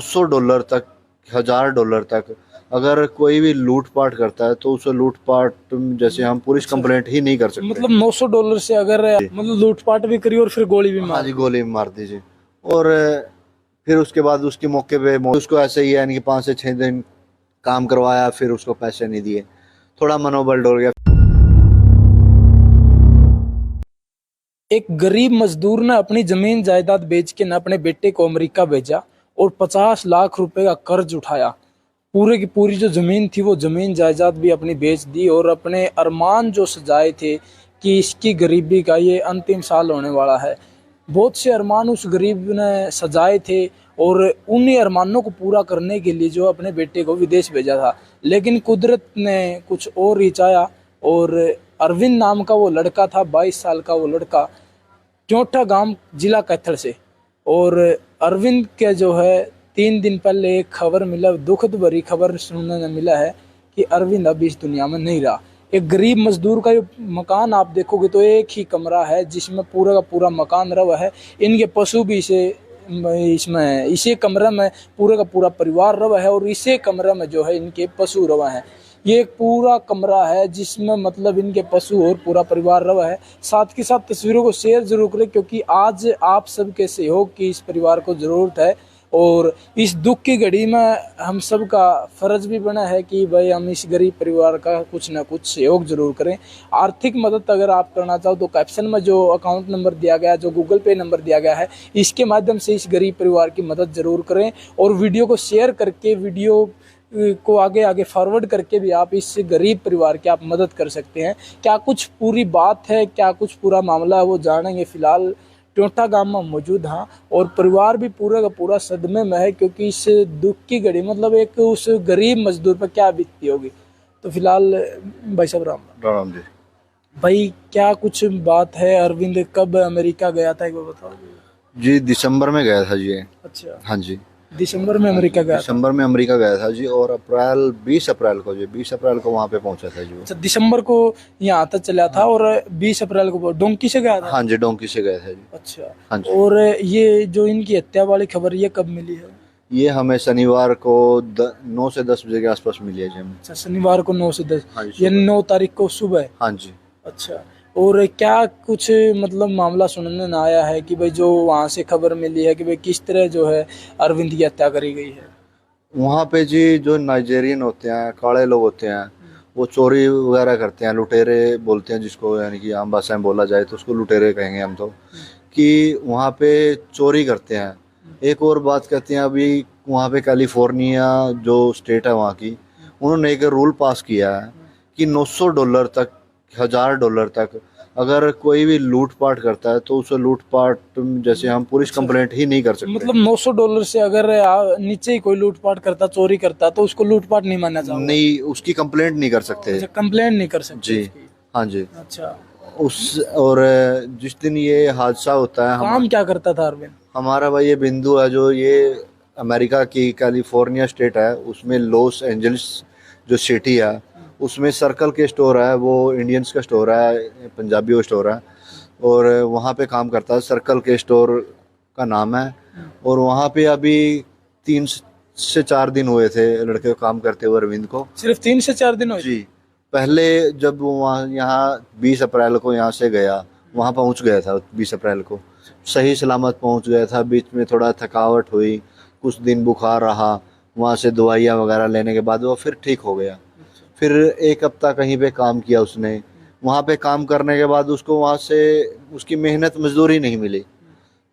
$900 तक, $1000 तक अगर कोई भी लूटपाट करता है तो उसे लूटपाट जैसे हम पुलिस कंप्लेंट ही नहीं कर सकते। मतलब $900 से अगर मतलब लूटपाट भी करी और फिर गोली भी हाँ मार जी, गोली मार दीजिए। और फिर उसके बाद उसके मौके पे उसको ऐसे ही यानी कि 5 से 6 दिन काम करवाया, फिर उसको पैसे नहीं दिए, थोड़ा मनोबल डोल गया। एक गरीब मजदूर ने अपनी जमीन जायदाद बेच के न अपने बेटे को अमेरिका भेजा और 50 लाख रुपए का कर्ज उठाया। पूरे की पूरी जो जमीन थी वो जमीन जायदाद भी अपनी बेच दी और अपने अरमान जो सजाए थे कि इसकी गरीबी का ये अंतिम साल होने वाला है, बहुत से अरमान उस गरीब ने सजाए थे और उन्हीं अरमानों को पूरा करने के लिए जो अपने बेटे को विदेश भेजा था, लेकिन कुदरत ने कुछ और ही चाहा और अरविंद नाम का वो लड़का था, 22 साल का वो लड़का, क्योंठा गांव जिला कैथल से। और अरविंद के जो है 3 दिन पहले एक खबर मिला, दुखद भरी खबर सुनने में मिला है कि अरविंद अब इस दुनिया में नहीं रहा। एक गरीब मजदूर का ये मकान आप देखोगे तो एक ही कमरा है जिसमें पूरा का पूरा मकान रवा है। इनके पशु भी इसमें इसी कमरे में पूरा का पूरा परिवार रवा है और इसी कमरे में जो है इनके पशु रवा है। ये एक पूरा कमरा है जिसमें मतलब इनके पशु और पूरा परिवार रवा है। साथ के साथ तस्वीरों को शेयर जरूर करें क्योंकि आज आप सबके सहयोग की इस परिवार को जरूरत है और इस दुख की घड़ी में हम सब का फर्ज भी बना है कि भाई हम इस गरीब परिवार का कुछ ना कुछ सहयोग जरूर करें। आर्थिक मदद अगर आप करना चाहो तो कैप्शन में जो अकाउंट नंबर दिया गया है, जो गूगल पे नंबर दिया गया है, इसके माध्यम से इस गरीब परिवार की मदद जरूर करें और वीडियो को शेयर करके, वीडियो को आगे आगे फॉरवर्ड करके भी आप इस गरीब परिवार की आप मदद कर सकते हैं। क्या कुछ पूरी बात है, क्या कुछ पूरा मामला है, वो जानेंगे। फिलहाल क्योंठा गांव में मौजूद हाँ और परिवार भी पूरा का पूरा सदमे में है क्योंकि इस दुख की घड़ी मतलब एक उस गरीब मजदूर पर क्या बीतती होगी। तो फिलहाल भाई साहब राम राम जी। भाई, क्या कुछ बात है, अरविंद कब अमेरिका गया था एक बार बताओ जी, दिसंबर में गया था जी। अच्छा, हाँ जी, दिसंबर में अमेरिका गया था। दिसंबर में अमेरिका गया था जी और 20 अप्रैल को जी, 20 अप्रैल को वहाँ पे पहुंचा था जी वो। अच्छा, दिसंबर को यहाँ तक चला था और 20 अप्रैल को डोंकी से गया था। हाँ जी, डोंकी से गया था जी। अच्छा, हाँ जी। और ये जो इनकी हत्या वाली खबर ये कब मिली है? ये हमें शनिवार को 9 से 10 बजे के आसपास मिली है जी हमें। अच्छा, शनिवार को 9 से 10, हाँ जी, ये सुबह। 9 तारीख को सुबह। हाँ जी। अच्छा, और क्या कुछ मतलब मामला सुनने में आया है कि भाई जो वहाँ से खबर मिली है कि भाई किस तरह जो है अरविंद की हत्या करी गई है? वहाँ पे जी जो नाइजेरियन होते हैं, काले लोग होते हैं, वो चोरी वगैरह करते हैं, लुटेरे बोलते हैं जिसको, यानी कि आम भाषा में बोला जाए तो उसको लुटेरे कहेंगे हम तो, कि वहाँ पे चोरी करते हैं। एक और बात कहते हैं, अभी वहाँ पे कैलिफोर्निया जो स्टेट है वहाँ की, उन्होंने एक रूल पास किया है कि $900 तक, $1000 तक अगर कोई भी लूटपाट करता है तो उसे लूटपाट जैसे हम पुलिस कंप्लेंट ही नहीं कर सकते। मतलब $900 से अगर नीचे ही कोई लूटपाट करता, चोरी करता तो उसको लूटपाट नहीं माना जाएगा? नहीं, उसकी कंप्लेंट नहीं कर सकते अच्छा, कंप्लेंट नहीं कर सकते जी। उसकी। हाँ जी। अच्छा, उस और जिस दिन ये हादसा होता है, काम क्या करता था अरविंद? हमारा भाई ये बिंदु है जो ये अमेरिका की कैलिफोर्निया स्टेट है, उसमें लॉस एंजल्स जो सिटी है उसमें सर्कल के स्टोर है, वो इंडियंस का स्टोर है, पंजाबियों स्टोर है, और वहाँ पे काम करता है। सर्कल के स्टोर का नाम है और वहाँ पे अभी 3 से 4 दिन हुए थे लड़के को काम करते हुए अरविंद को। सिर्फ 3 से 4 दिन हुए? जी। पहले जब वो वहाँ यहाँ 20 अप्रैल को यहाँ से गया, वहाँ पहुँच गया था 20 अप्रैल को, सही सलामत पहुँच गया था। बीच में थोड़ा थकावट हुई, कुछ दिन बुखार रहा, वहाँ से दवाइयाँ वगैरह लेने के बाद वो फिर ठीक हो गया। फिर 1 हफ्ता कहीं पे काम किया उसने, वहाँ पे काम करने के बाद उसको वहाँ से उसकी मेहनत मजदूरी नहीं मिली,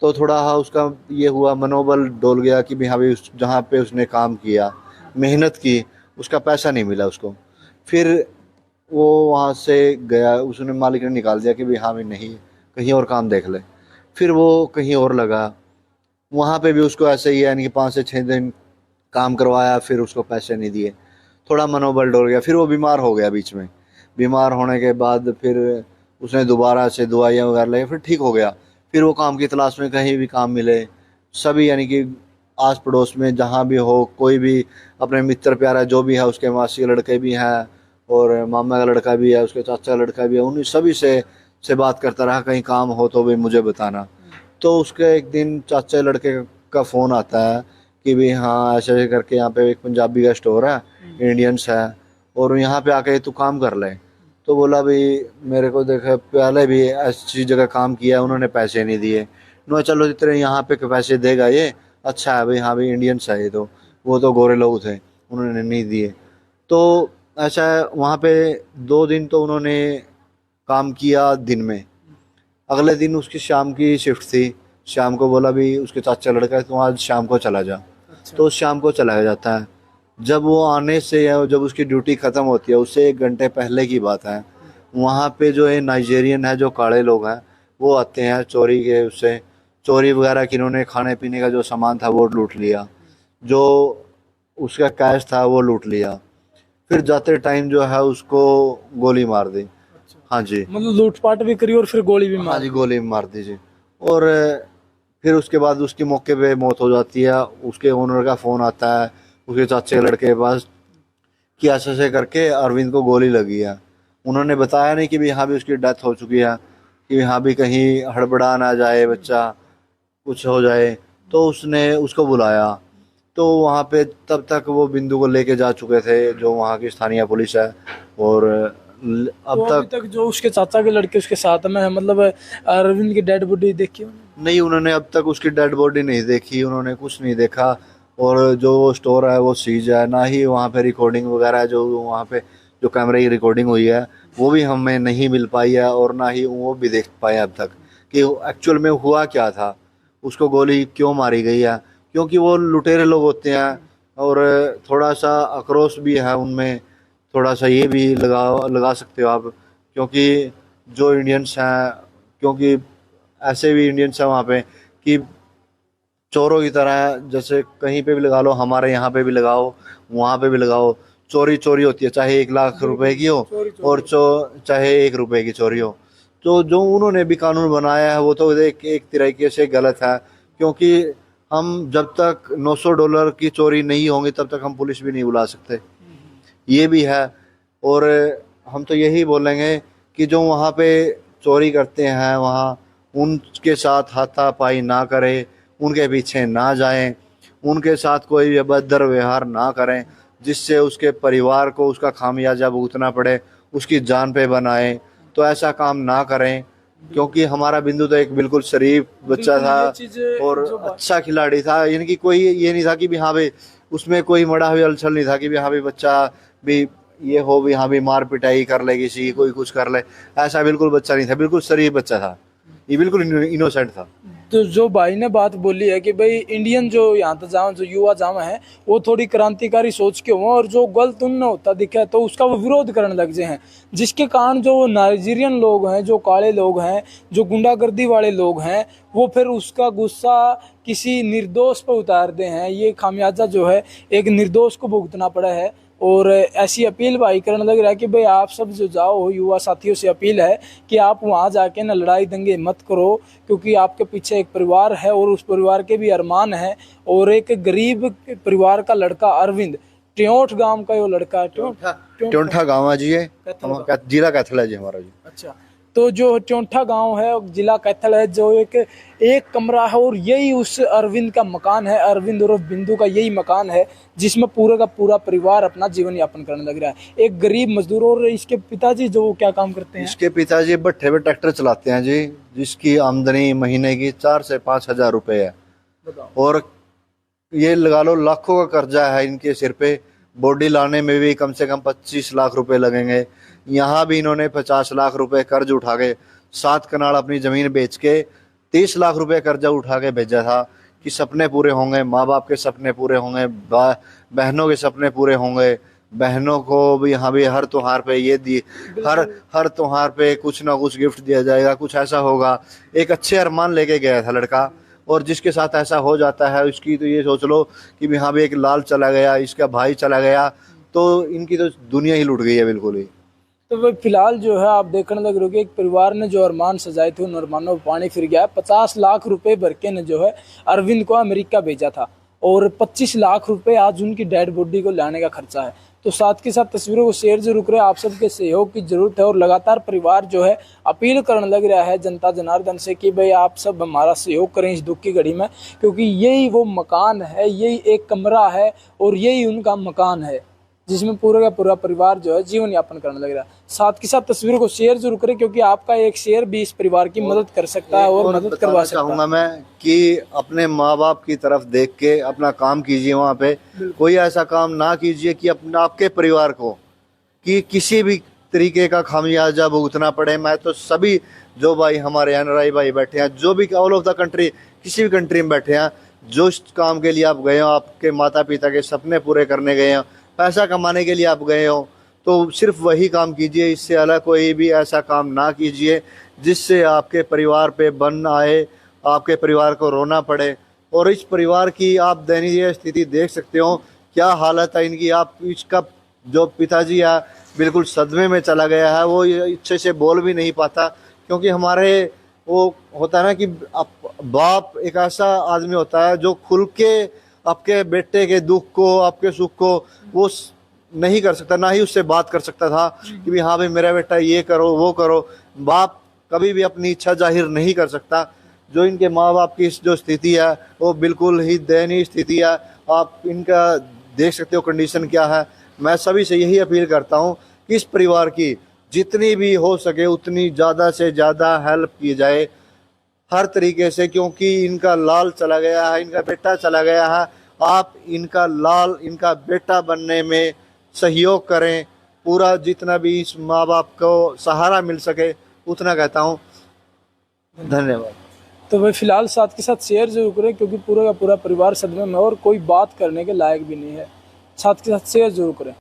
तो थोड़ा हाँ उसका ये हुआ, मनोबल डोल गया कि भाई हाँ भाई जहाँ पे उसने काम किया, मेहनत की, उसका पैसा नहीं मिला उसको। फिर वो वहाँ से गया, उसने मालिक ने निकाल दिया कि भाई हाँ भाई नहीं, कहीं और काम देख ले। फिर वो कहीं और लगा, वहाँ पे भी उसको ऐसे ही यानी कि 5 से 6 दिन काम करवाया, फिर उसको पैसे नहीं दिए, थोड़ा मनोबल डोल गया। फिर वो बीमार हो गया, बीच में बीमार होने के बाद फिर उसने दोबारा से दवाइयाँ वगैरह ली, फिर ठीक हो गया। फिर वो काम की तलाश में कहीं भी काम मिले, सभी यानी कि आस पड़ोस में जहाँ भी हो, कोई भी अपने मित्र प्यारा जो भी है, उसके मासी के लड़के भी हैं और मामा का लड़का भी है, उसके चाचा का लड़का भी है, उन्हीं सभी से बात करता रहा, कहीं काम हो तो भी मुझे बताना। तो उसके एक दिन चाचा लड़के का फ़ोन आता है कि भी हाँ ऐसे ऐसे करके यहाँ पे एक पंजाबी का स्टोर है, इंडियंस है, और यहाँ पे आके तू काम कर ले। तो बोला भाई मेरे को देखा पहले भी ऐसी जगह काम किया, उन्होंने पैसे नहीं दिए। नो चलो जितने यहाँ पे पैसे देगा ये अच्छा है भाई, हाँ भाई इंडियंस है ये, तो वो तो गोरे लोग थे, उन्होंने नहीं दिए। तो ऐसा है वहाँ पे 2 दिन तो उन्होंने काम किया दिन में। अगले दिन उसकी शाम की शिफ्ट थी, शाम को बोला भी उसके चाचा लड़का है तो आज शाम को चला जा। तो शाम को चला जाता है। जब वो आने से या जब उसकी ड्यूटी ख़त्म होती है उससे 1 घंटे पहले की बात है, वहाँ पे जो है नाइजेरियन है, जो काले लोग हैं, वो आते हैं चोरी के, उससे चोरी वगैरह की, इन्होंने खाने पीने का जो सामान था वो लूट लिया, जो उसका कैश था वो लूट लिया। फिर जाते टाइम जो है उसको गोली मार दी। हाँ जी, मतलब लूटपाट भी करी और फिर गोली भी हाँ मार जी, गोली मार दी जी। और फिर उसके बाद उसकी मौके पे मौत हो जाती है। उसके ओनर का फ़ोन आता है उसके चाचे के लड़के के पास कि ऐसे ऐसे करके अरविंद को गोली लगी है। उन्होंने बताया नहीं कि भी हाँ भी उसकी डेथ हो चुकी है, कि हाँ भी कहीं हड़बड़ा ना जाए बच्चा, कुछ हो जाए। तो उसने उसको बुलाया। तो वहाँ पे तब तक वो बिंदु को लेके जा चुके थे, जो वहाँ की स्थानीय पुलिस है। और तो अब अभी तक तक जो उसके चाचा के लड़के उसके साथ में है, मतलब अरविंद की डेड बॉडी देखी उन्होंने? नहीं, उन्होंने अब तक उसकी डेड बॉडी नहीं देखी, उन्होंने कुछ नहीं देखा। और जो स्टोर है वो सीज है, ना ही वहाँ पे रिकॉर्डिंग वगैरह, जो वहाँ पे जो कैमरे की रिकॉर्डिंग हुई है वो भी हमें नहीं मिल पाई है, और ना ही वो भी देख पाए अब तक कि एक्चुअल में हुआ क्या था, उसको गोली क्यों मारी गई है। क्योंकि वो लुटेरे लोग होते हैं, और थोड़ा सा आक्रोश भी है उनमें, थोड़ा सा ये भी लगा सकते हो आप। क्योंकि जो इंडियंस हैं, क्योंकि ऐसे भी इंडियंस हैं वहाँ पे कि चोरों की तरह है, जैसे कहीं पे भी लगा लो, हमारे यहाँ पे भी लगाओ, वहाँ पे भी लगाओ, चोरी चोरी होती है, चाहे 1 लाख रुपए की हो और चाहे 1 रुपए की चोरी हो। तो जो उन्होंने भी कानून बनाया है वो तो एक तरीके से गलत है। क्योंकि हम जब तक $900 की चोरी नहीं होंगी तब तक हम पुलिस भी नहीं बुला सकते, ये भी है। और हम तो यही बोलेंगे कि जो वहाँ पे चोरी करते हैं वहाँ उनके साथ हाथापाई ना करें, उनके पीछे ना जाएं, उनके साथ कोई भी अभद्र व्यवहार ना करें जिससे उसके परिवार को उसका खामियाजा भुगतना पड़े, उसकी जान पे बनाएं। तो ऐसा काम ना करें। क्योंकि हमारा बिंदु तो एक बिल्कुल शरीफ बच्चा बिल्कुल, ये था चीजें और जो अच्छा खिलाड़ी था, यानी कि कोई ये नहीं था कि भी हाँ भाई उसमें कोई मड़ा हुआ अलछल नहीं था कि भी हाँ भाई बच्चा भी ये हो भी हाँ भी मार पिटाई कर ले किसी, कोई कुछ कर ले, ऐसा बिल्कुल बच्चा नहीं था, बिल्कुल शरीफ बच्चा था, ये बिल्कुल इनोसेंट था। तो जो भाई ने बात बोली है कि भाई इंडियन जो यहाँ तक जाओ, जो युवा जामा है वो थोड़ी क्रांतिकारी सोच के हों, और जो गलत उनने होता दिखा है तो उसका वो विरोध करने लग जाए हैं, जिसके कारण जो नाइजीरियन लोग हैं, जो काले लोग हैं, जो गुंडागर्दी वाले लोग हैं, वो फिर उसका गुस्सा किसी निर्दोष पर उतारते हैं। ये खामियाजा जो है एक निर्दोष को भुगतना पड़ा है। और ऐसी अपील भाई करने लग रहा है कि भाई आप सब जो जाओ, युवा साथियों से अपील है कि आप वहाँ जाके ना लड़ाई दंगे मत करो, क्योंकि आपके पीछे एक परिवार है और उस परिवार के भी अरमान है। और एक गरीब परिवार का लड़का अरविंद, ट्योंठ गांव का वो लड़का है, ट्योंठा गाँव है जी, ये जिला कैथल है जी हमारा जी। अच्छा, तो जो ट्योंठा गांव है जिला कैथल है, जो एक कमरा है और यही उस अरविंद का मकान है, अरविंद और बिंदु का यही मकान है जिसमें पूरा का पूरा परिवार अपना जीवन यापन करने लग रहा है। एक गरीब मजदूर। और इसके पिताजी जो क्या काम करते हैं? इसके पिताजी भट्ठे पे ट्रैक्टर चलाते हैं जी, जिसकी आमदनी महीने की 4 से 5 हजार रुपए है। और ये लगा लो लाखों का कर्जा है इनके सिर पे। बॉडी लाने में भी कम से कम 25 लाख रुपए लगेंगे। यहाँ भी इन्होंने 50 लाख रुपए कर्ज उठा के 7 कनाल अपनी जमीन बेच के 30 लाख रुपए कर्जा उठा के भेजा था कि सपने पूरे होंगे, माँ बाप के सपने पूरे होंगे, बहनों के सपने पूरे होंगे, बहनों को भी यहाँ भी हर त्योहार पे ये दी, हर त्योहार पे कुछ ना कुछ गिफ्ट दिया जाएगा, कुछ ऐसा होगा। एक अच्छे अरमान लेके गया था लड़का, और जिसके साथ ऐसा हो जाता है उसकी तो ये सोच लो कि भी हाँ भी एक लाल चला गया, इसका भाई चला गया, तो इनकी तो दुनिया ही लुट गई है बिल्कुल ही। तो वह फिलहाल जो है आप देखने लग रहे हो कि एक परिवार ने जो अरमान सजाए थे उन अरमानों पर पानी फिर गया। 50 लाख रुपए भर के ने जो है अरविंद को अमेरिका भेजा था। और 25 लाख रुपए आज उनकी डेड बॉडी को लाने का खर्चा है। तो साथ के साथ तस्वीरों को शेयर जरूर करें, आप सबके सहयोग की जरूरत है। और लगातार परिवार जो है अपील करने लग रहा है जनता जनार्दन से कि भाई आप सब हमारा सहयोग करें इस दुख की घड़ी में, क्योंकि यही वो मकान है, यही एक कमरा है और यही उनका मकान है जिसमें पूरा का पूरा परिवार जो है जीवन यापन करने लग रहा है। साथ के साथ तस्वीरों को शेयर जरूर करें, क्योंकि आपका एक शेयर भी इस परिवार की मदद कर सकता है और मदद करवा सकता है। चाहूंगा मैं कि अपने माँ बाप की तरफ देख के अपना काम कीजिए, वहाँ पे कोई ऐसा काम ना कीजिए कि अपना आपके परिवार को कि किसी भी तरीके का खामियाजा भुगतना पड़े। मैं तो सभी जो भाई हमारे एनआरआई भाई बैठे हैं, जो भी ऑल ऑफ द कंट्री किसी भी कंट्री में बैठे हैं, जो इस काम के लिए आप गए हो, आपके माता पिता के सपने पूरे करने गए हो, पैसा कमाने के लिए आप गए हो, तो सिर्फ वही काम कीजिए। इससे अलग कोई भी ऐसा काम ना कीजिए जिससे आपके परिवार पे बन आए, आपके परिवार को रोना पड़े। और इस परिवार की आप दयनीय स्थिति देख सकते हो, क्या हालत है इनकी। आप इसका जो पिताजी है बिल्कुल सदमे में चला गया है, वो अच्छे से बोल भी नहीं पाता, क्योंकि हमारे वो होता है ना कि बाप एक ऐसा आदमी होता है जो खुल के आपके बेटे के दुख को, आपके सुख को वो नहीं कर सकता, ना ही उससे बात कर सकता था कि भी हाँ भाई मेरा बेटा ये करो वो करो। बाप कभी भी अपनी इच्छा जाहिर नहीं कर सकता। जो इनके माँ बाप की जो स्थिति है वो बिल्कुल ही दयनीय स्थिति है। आप इनका देख सकते हो कंडीशन क्या है। मैं सभी से यही अपील करता हूँ कि इस परिवार की जितनी भी हो सके उतनी ज़्यादा से ज़्यादा हेल्प की जाए हर तरीके से, क्योंकि इनका लाल चला गया है, इनका बेटा चला गया है। आप इनका लाल, इनका बेटा बनने में सहयोग करें, पूरा जितना भी इस माँ बाप को सहारा मिल सके उतना कहता हूँ। धन्यवाद। तो भाई फिलहाल साथ के साथ शेयर जरूर करें, क्योंकि पूरा का पूरा परिवार सदमे में और कोई बात करने के लायक भी नहीं है। साथ के साथ शेयर जरूर करें।